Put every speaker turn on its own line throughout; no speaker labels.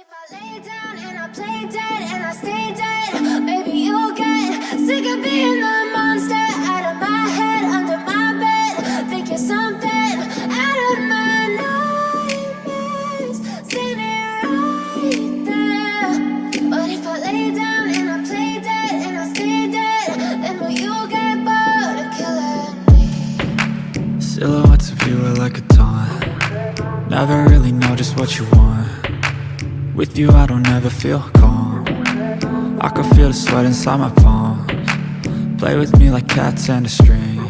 if I lay down and I play dead and I stay dead, maybe you'll get sick of being the monster out of my head, under my bed, thinking something out of my nightmares, standing right there. But if I lay down and I play dead and I stay dead, then will you get bored of killing me?
Silhouettes of you are like a taunt. Never really know just what you want. With you I don't ever feel calm. I can feel the sweat inside my palms. Play with me like cats and a string.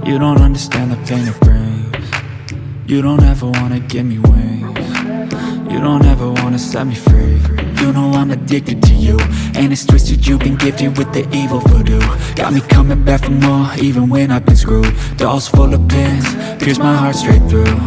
You don't understand the pain it brings. You don't ever wanna give me wings. You don't ever wanna set me free. You know I'm addicted to you, and it's twisted, you've been gifted with the evil voodoo. Got me coming back for more, even when I've been screwed. Dolls full of pins, pierce my heart straight through.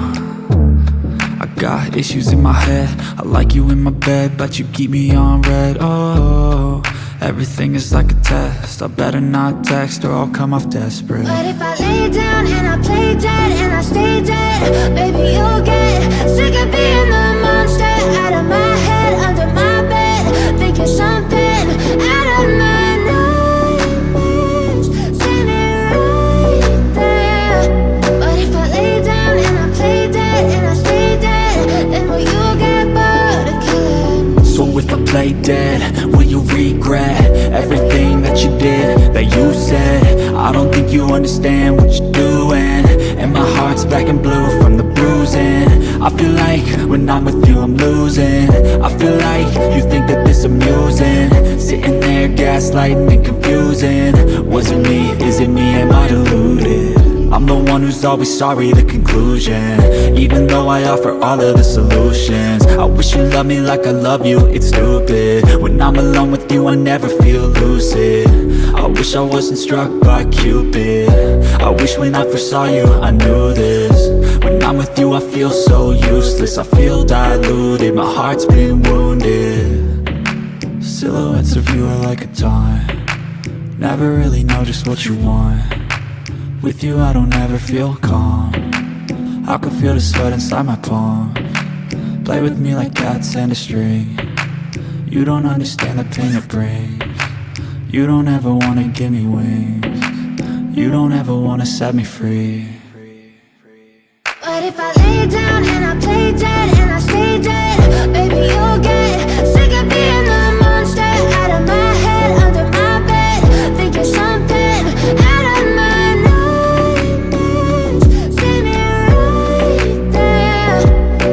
I got issues in my head, I like you in my bed, but you keep me on red. Oh, everything is like a test, I better not text or I'll come off desperate.
But if I lay down and I play dead and I stay dead, baby you'll get sick of being the monster out of my head, under my bed, thinking something out of my nightmares, standing right there. But if I lay down and I play dead and I stay dead, then will you get bored of killing me?
So if I play dead, will you regret everything that you did, that you said? I don't think you understand what you're doing, and my heart's black and blue from the bruising. I feel like when I'm with you I'm losing. I feel like you think that this amusing, sitting there gaslighting and confusing. Was it me? Is it me? Am I deluded? I'm the one who's always sorry, the conclusion, even though I offer all of the solutions. I wish you loved me like I love you, it's stupid. When I'm alone with you I never feel lucid. I wish I wasn't struck by Cupid. I wish when I first saw you I knew this. When I'm with you I feel so useless, I feel diluted, my heart's been wounded. Silhouettes of you are like a taunt. Never really know just what you want. With you I don't ever feel calm. I can feel the sweat inside my palms. Play with me like cats and a string. You don't understand the pain it brings. You don't ever wanna give me wings. You don't ever wanna set me free.
But if I lay down and I play dead and I stay dead, baby you'll get sick of being the monster out of my head, under my bed, thinking something out of my nightmares, standing right there.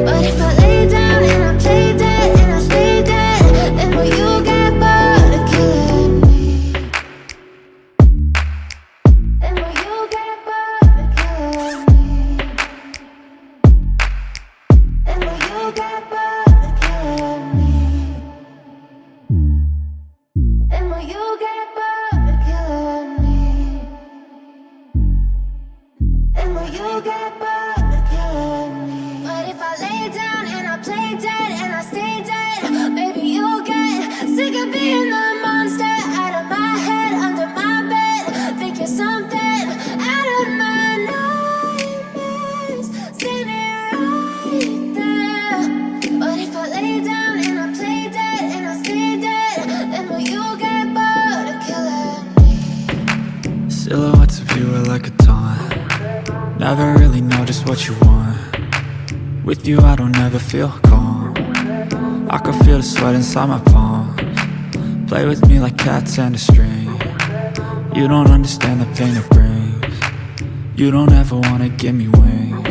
But if I lay down and I play dead and I stay dead, then will you get bored of killing me? Then will you get bored of killing me? And will you get bored of killing me? And will you get bored of killing me? And will you get bored of killing me? But if I lay down and I play dead and I stay dead, baby you'll get sick of being the monster out of my head, under my bed, thinking something out of my nightmares, standing right there. But if I lay down and I play dead and I stay dead, then will you get bored of killing me?
Silhouettes of you are like a taunt. Never really know just what you want. With you I don't ever feel calm. I can feel the sweat inside my palms. Play with me like cats and a string. You don't understand the pain it brings. You don't ever wanna give me wings.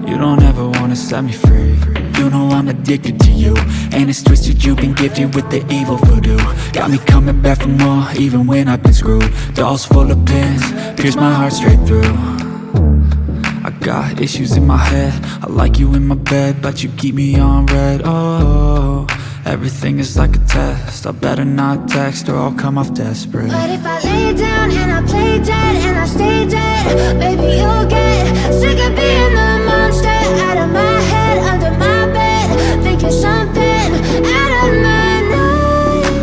You don't ever wanna set me free. You know I'm addicted to you, and it's twisted, you've been gifted with the evil voodoo. Got me coming back for more, even when I've been screwed. Dolls full of pins, pierce my heart straight through. I got issues in my head, I like you in my bed, but you keep me on red. Oh, everything is like a test, I better not text or I'll come off desperate.
But if I lay down and I play dead and I stay dead, baby you'll get sick of being the monster out of my head, under my bed, thinking something out of my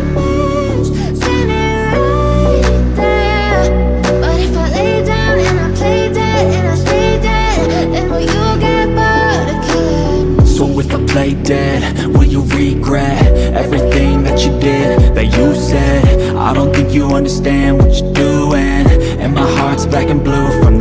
nightmares, standing right there. But if I lay down and I play dead and I stay dead, then will you get bored of killing me?
So if I play dead, will you regret everything that you did, that you said. I don't think you understand what you're doing, and my heart's black and blue from